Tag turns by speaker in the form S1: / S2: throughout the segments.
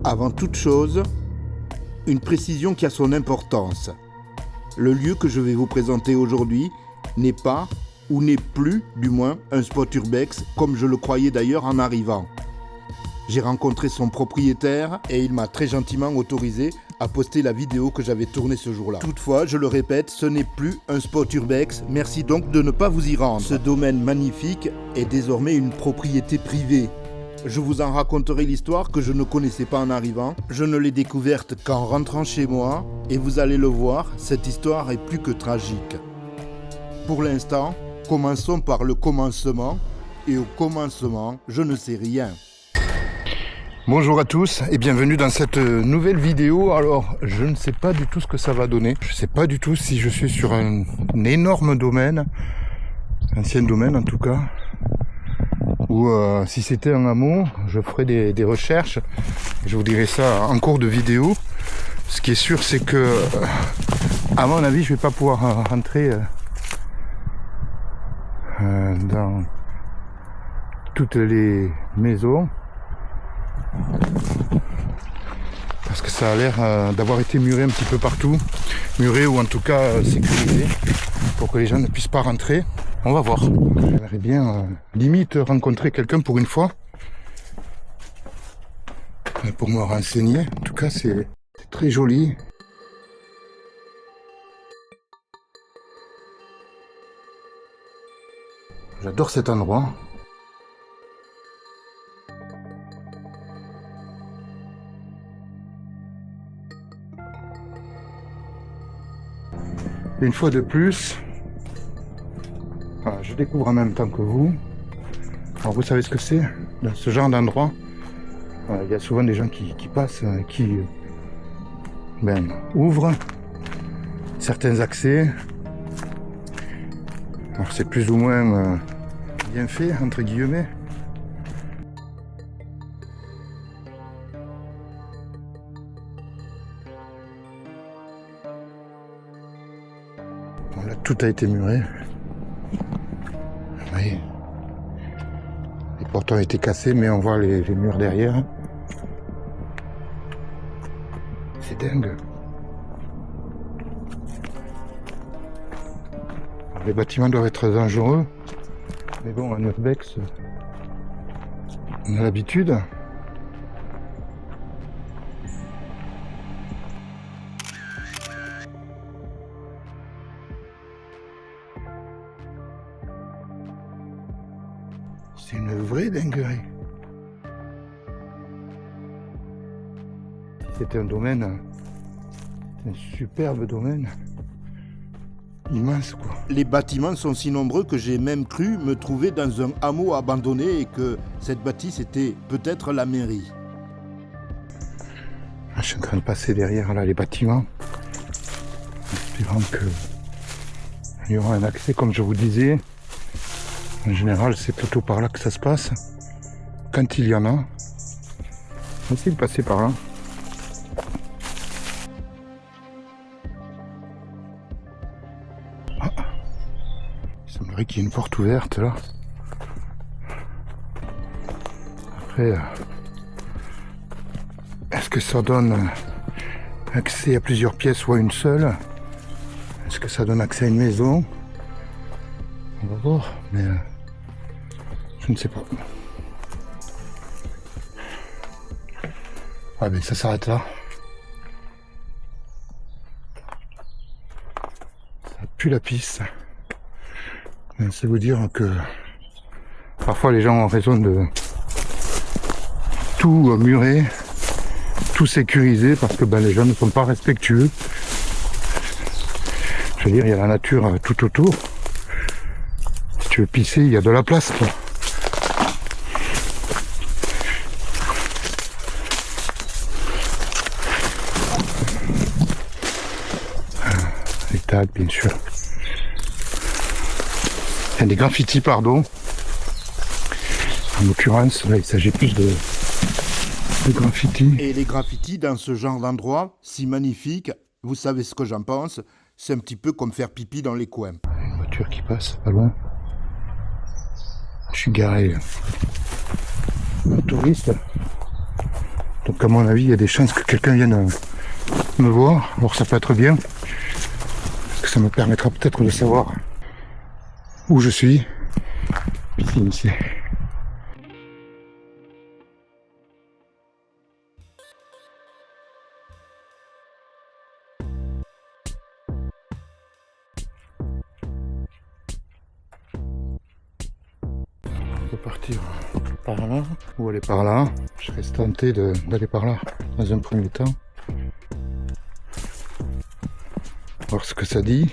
S1: Avant toute chose, une précision qui a son importance. Le lieu que je vais vous présenter aujourd'hui n'est pas, ou n'est plus du moins, un spot urbex comme je le croyais d'ailleurs en arrivant. J'ai rencontré son propriétaire et il m'a très gentiment autorisé à poster la vidéo que j'avais tournée ce jour-là. Toutefois, je le répète, ce n'est plus un spot urbex, merci donc de ne pas vous y rendre. Ce domaine magnifique est désormais une propriété privée. Je vous en raconterai l'histoire que je ne connaissais pas en arrivant. Je ne l'ai découverte qu'en rentrant chez moi et vous allez le voir, cette histoire est plus que tragique. Pour l'instant, commençons par le commencement et au commencement, je ne sais rien.
S2: Bonjour à tous et bienvenue dans cette nouvelle vidéo. Alors, je ne sais pas du tout ce que ça va donner. Je ne sais pas du tout si je suis sur un énorme domaine, ancien domaine en tout cas, ou si c'était un hameau, je ferai des recherches. Je vous dirai ça en cours de vidéo. Ce qui est sûr, c'est que, à mon avis, je vais pas pouvoir rentrer dans toutes les maisons. Parce que ça a l'air d'avoir été muré un petit peu partout. Muré ou en tout cas sécurisé. Pour que les gens ne puissent pas rentrer. On va voir. J'aimerais bien limite rencontrer quelqu'un pour une fois. Pour me renseigner. En tout cas c'est très joli. J'adore cet endroit. Une fois de plus, je découvre en même temps que vous. Alors vous savez ce que c'est dans ce genre d'endroit. Il y a souvent des gens qui passent, qui ouvrent certains accès. Alors c'est plus ou moins bien fait, entre guillemets. Bon, là tout a été muré. Vous voyez. Les portants ont été cassés, mais on voit les murs derrière. C'est dingue. Les bâtiments doivent être dangereux, mais bon, en urbex, on a l'habitude. C'est une vraie dinguerie. C'était un domaine, un superbe domaine. Immense quoi.
S1: Les bâtiments sont si nombreux que j'ai même cru me trouver dans un hameau abandonné et que cette bâtisse était peut-être la mairie.
S2: Je suis en train de passer derrière là les bâtiments, espérant qu'il y aura un accès comme je vous disais. En général c'est plutôt par là que ça se passe, quand il y en a. On va essayer de passer par là. Il semblerait qu'il y ait une porte ouverte là. Après, est-ce que ça donne accès à plusieurs pièces ou à une seule? Est-ce que ça donne accès à une maison? On va voir, mais je ne sais pas. Ah ben ça s'arrête là. Ça pue la pisse. C'est vous dire que parfois les gens ont raison de tout murer, tout sécuriser parce que les gens ne sont pas respectueux. Je veux dire, il y a la nature tout autour. Si tu veux pisser, il y a de la place quoi. Les tags bien sûr. Il y a des graffitis, pardon. En l'occurrence, là, il s'agit plus de graffitis.
S1: Et les graffitis dans ce genre d'endroit, si magnifique, vous savez ce que j'en pense, c'est un petit peu comme faire pipi dans les coins.
S2: Une voiture qui passe, pas loin. Je suis garé. Un touriste. Donc à mon avis, il y a des chances que quelqu'un vienne me voir. Alors ça peut être bien, parce que ça me permettra peut-être de savoir où je suis. Piscine ici. On peut partir par là ou aller par là. Je serais tenté d'aller par là dans un premier temps. Voir ce que ça dit.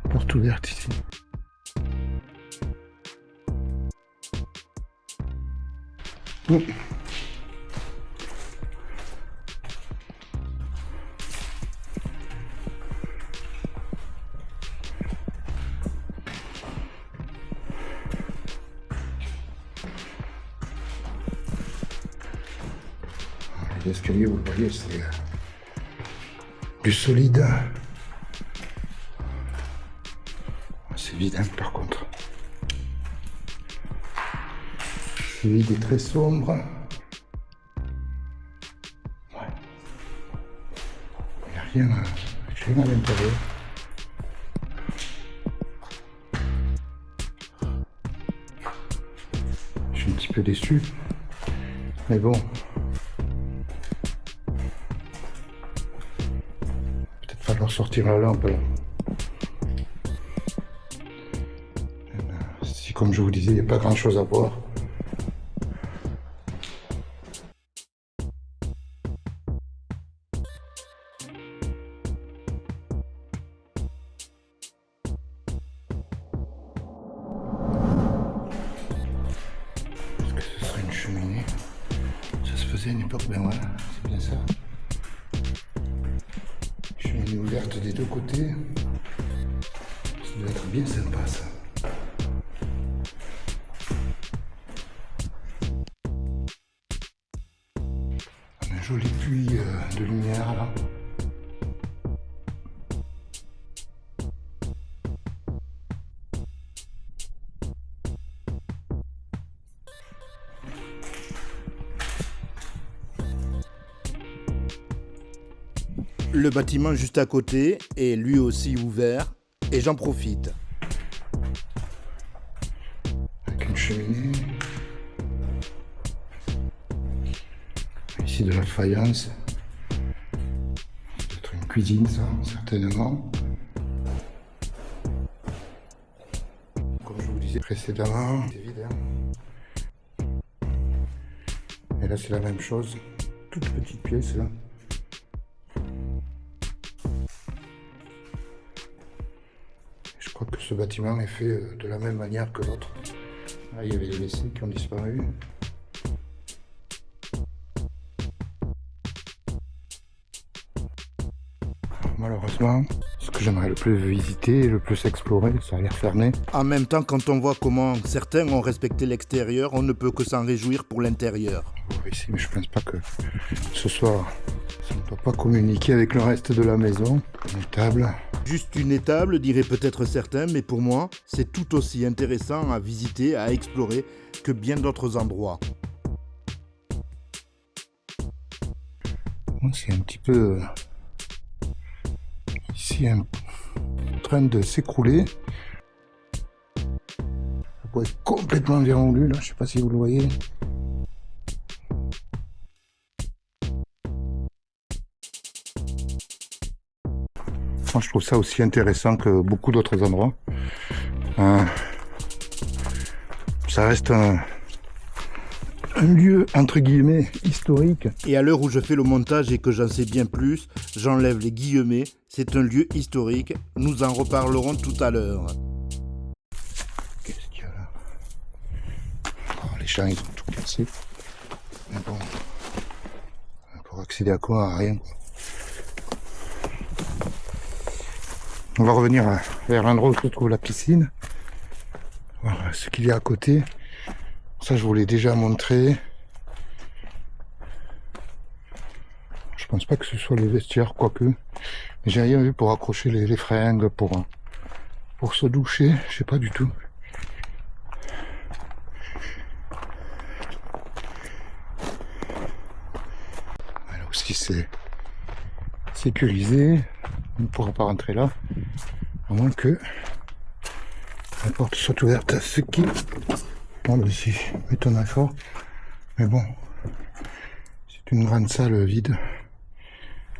S2: Porte ouverte ici. L'escalier, vous le voyez, c'est du solide. C'est vide, hein, par contre. C'est vide et très sombre. Ouais. Il n'y a rien à l'intérieur. Je suis un petit peu déçu. Mais bon. Falloir sortir la lampe là. Si comme je vous disais, il n'y a pas grand chose à voir. Est-ce que ce serait une cheminée? Ça se faisait à une époque, ben voilà, c'est bien ça. Cheminée ouverte des deux côtés. Ça doit être bien sympa ça. Un joli puits de lumière là.
S1: Le bâtiment juste à côté est lui aussi ouvert et j'en profite.
S2: Avec une cheminée. Ici de la faïence. Peut-être une cuisine ça, certainement. Comme je vous disais précédemment, c'est vide. Et là c'est la même chose. Toute petite pièce là. Je crois que ce bâtiment est fait de la même manière que l'autre. Là, il y avait les WC qui ont disparu. Malheureusement, ce que j'aimerais le plus visiter et le plus explorer, ça a l'air fermé.
S1: En même temps, quand on voit comment certains ont respecté l'extérieur, on ne peut que s'en réjouir pour l'intérieur.
S2: Ici, mais je pense pas que ce soit... Ça ne doit pas communiquer avec le reste de la maison. Une table.
S1: Juste une étable, diraient peut-être certains, mais pour moi, c'est tout aussi intéressant à visiter, à explorer que bien d'autres endroits.
S2: C'est un petit peu... Ici, en train de s'écrouler. Ça pourrait être complètement vermoulu, là. Je sais pas si vous le voyez. Moi, je trouve ça aussi intéressant que beaucoup d'autres endroits. Ça reste un lieu, entre guillemets, historique.
S1: Et à l'heure où je fais le montage et que j'en sais bien plus, j'enlève les guillemets. C'est un lieu historique. Nous en reparlerons tout à l'heure.
S2: Qu'est-ce qu'il y a là? Oh, les chiens, ils ont tout cassé. Mais bon, pour accéder à quoi? À rien. On va revenir vers l'endroit où se trouve la piscine. Voir ce qu'il y a à côté. Ça, je vous l'ai déjà montré. Je Je pense pas que ce soit les vestiaires, quoique. Mais j'ai rien vu pour accrocher les fringues, pour se doucher, je sais pas du tout. Là aussi c'est sécurisé, on ne pourra pas rentrer là, à moins que la porte soit ouverte, ce qui, bon, ici, m'étonnerait fort, mais bon, c'est une grande salle vide,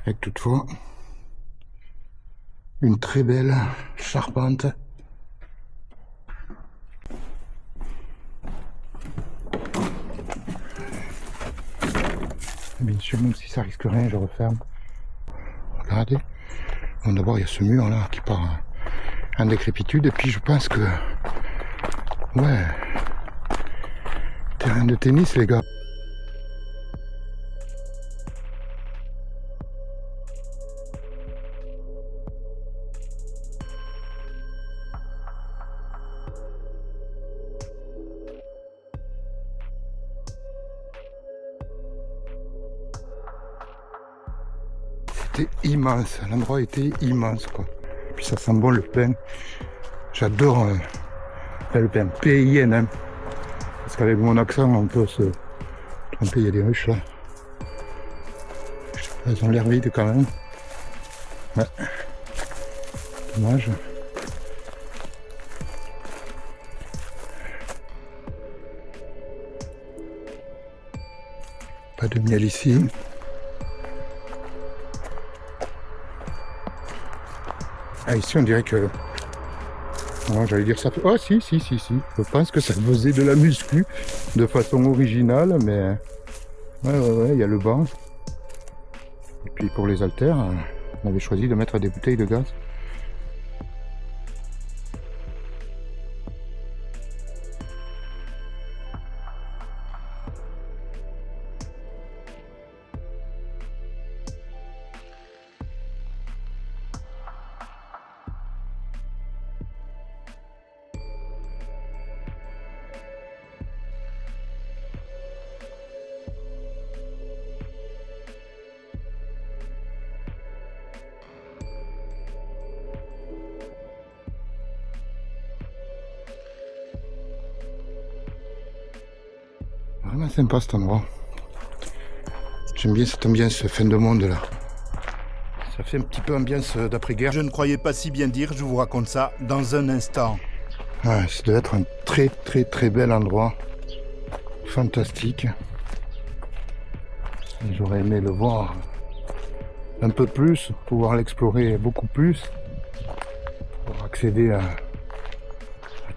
S2: avec toutefois une très belle charpente. Bien sûr, même si ça risque rien, je referme. Regardez. Bon, d'abord, il y a ce mur là qui part en décrépitude. Et puis, je pense que... Ouais. Terrain de tennis, les gars. C'était immense, l'endroit était immense quoi. Puis ça sent bon le pain. J'adore le pain PIN hein. Parce qu'avec mon accent on peut se tromper, il y a des ruches là. Elles ont l'air vides quand même. Ouais. Dommage. Pas de miel ici. Ah, ici on dirait que... Non, j'allais dire ça... Oh si. Je pense que ça faisait de la muscu de façon originale, mais... Ouais, il y a le banc. Et puis pour les haltères, on avait choisi de mettre des bouteilles de gaz. Vraiment sympa cet endroit. J'aime bien cette ambiance fin de monde là. Ça fait un petit peu ambiance d'après-guerre.
S1: Je ne croyais pas si bien dire, je vous raconte ça dans un instant.
S2: Ouais, ça doit être un très bel endroit. Fantastique. J'aurais aimé le voir un peu plus, pouvoir l'explorer beaucoup plus, pour accéder à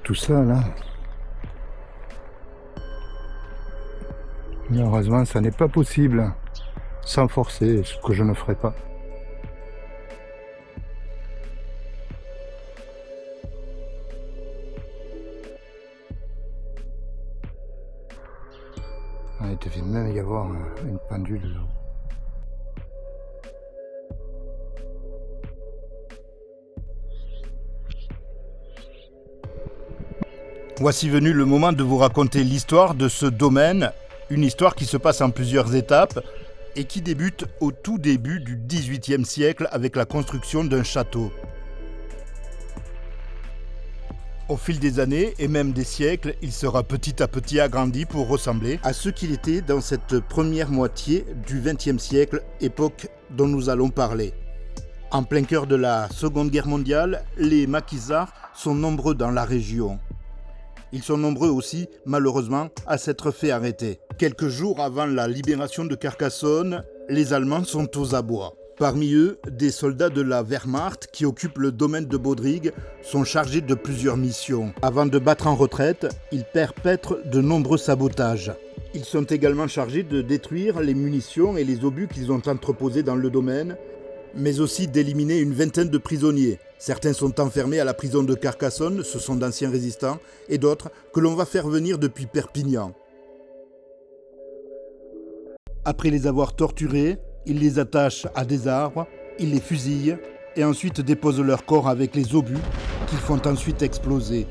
S2: tout ça là. Malheureusement, ça n'est pas possible sans forcer, ce que je ne ferai pas. Il devait même y avoir une pendule là.
S1: Voici venu le moment de vous raconter l'histoire de ce domaine, une histoire qui se passe en plusieurs étapes et qui débute au tout début du XVIIIe siècle avec la construction d'un château. Au fil des années et même des siècles, il sera petit à petit agrandi pour ressembler à ce qu'il était dans cette première moitié du XXe siècle, époque dont nous allons parler. En plein cœur de la Seconde Guerre mondiale, les maquisards sont nombreux dans la région. Ils sont nombreux aussi, malheureusement, à s'être fait arrêter. Quelques jours avant la libération de Carcassonne, les Allemands sont aux abois. Parmi eux, des soldats de la Wehrmacht qui occupent le domaine de Baudrigue sont chargés de plusieurs missions. Avant de battre en retraite, ils perpètrent de nombreux sabotages. Ils sont également chargés de détruire les munitions et les obus qu'ils ont entreposés dans le domaine, mais aussi d'éliminer une vingtaine de prisonniers. Certains sont enfermés à la prison de Carcassonne, ce sont d'anciens résistants, et d'autres que l'on va faire venir depuis Perpignan. Après les avoir torturés, ils les attachent à des arbres, ils les fusillent, et ensuite déposent leur corps avec les obus qu'ils font ensuite exploser.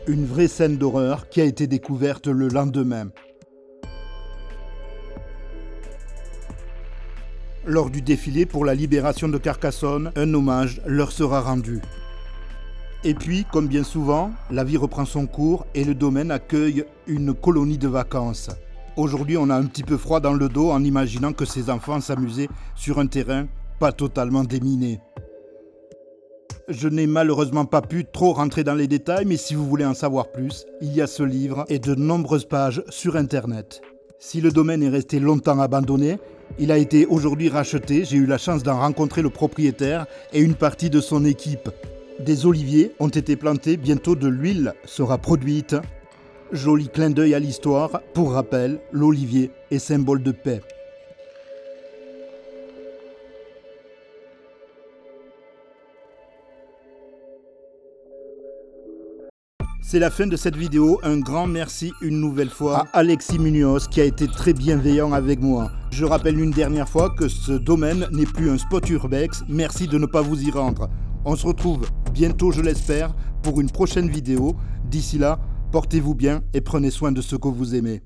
S1: Une vraie scène d'horreur qui a été découverte le lendemain. Lors du défilé pour la libération de Carcassonne, un hommage leur sera rendu. Et puis, comme bien souvent, la vie reprend son cours et le domaine accueille une colonie de vacances. Aujourd'hui, on a un petit peu froid dans le dos en imaginant que ces enfants s'amusaient sur un terrain pas totalement déminé. Je n'ai malheureusement pas pu trop rentrer dans les détails, mais si vous voulez en savoir plus, il y a ce livre et de nombreuses pages sur Internet. Si le domaine est resté longtemps abandonné, il a été aujourd'hui racheté. J'ai eu la chance d'en rencontrer le propriétaire et une partie de son équipe. Des oliviers ont été plantés, bientôt de l'huile sera produite. Joli clin d'œil à l'histoire. Pour rappel, l'olivier est symbole de paix. C'est la fin de cette vidéo. Un grand merci une nouvelle fois à Alexis Munoz qui a été très bienveillant avec moi. Je rappelle une dernière fois que ce domaine n'est plus un spot urbex. Merci de ne pas vous y rendre. On se retrouve bientôt, je l'espère, pour une prochaine vidéo. D'ici là, portez-vous bien et prenez soin de ceux que vous aimez.